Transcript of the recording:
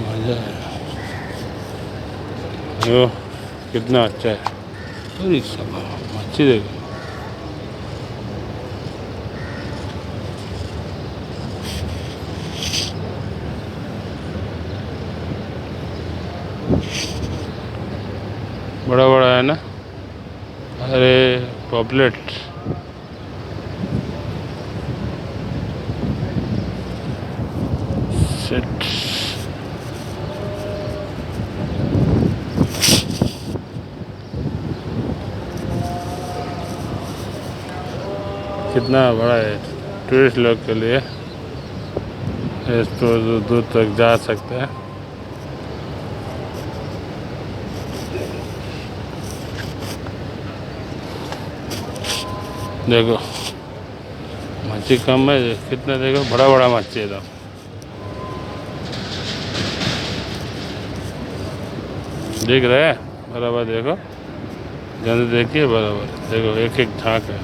मज़ा है। यो कितना अच्छा है। अरे सब मच्छी देखो। बड़ा बड़ा है ना। अरे पॉपलेट। सेट। कितना बड़ा है टूरिस्ट लोग के लिए। इस तो दूर दूर तक जा सकते हैं। देखो मच्छी कम है, कितना देखो बड़ा बड़ा मच्छी है तो। देख रहे हैं बराबर, देखो ध्यान से देखिए बराबर, देखो एक एक झांक है।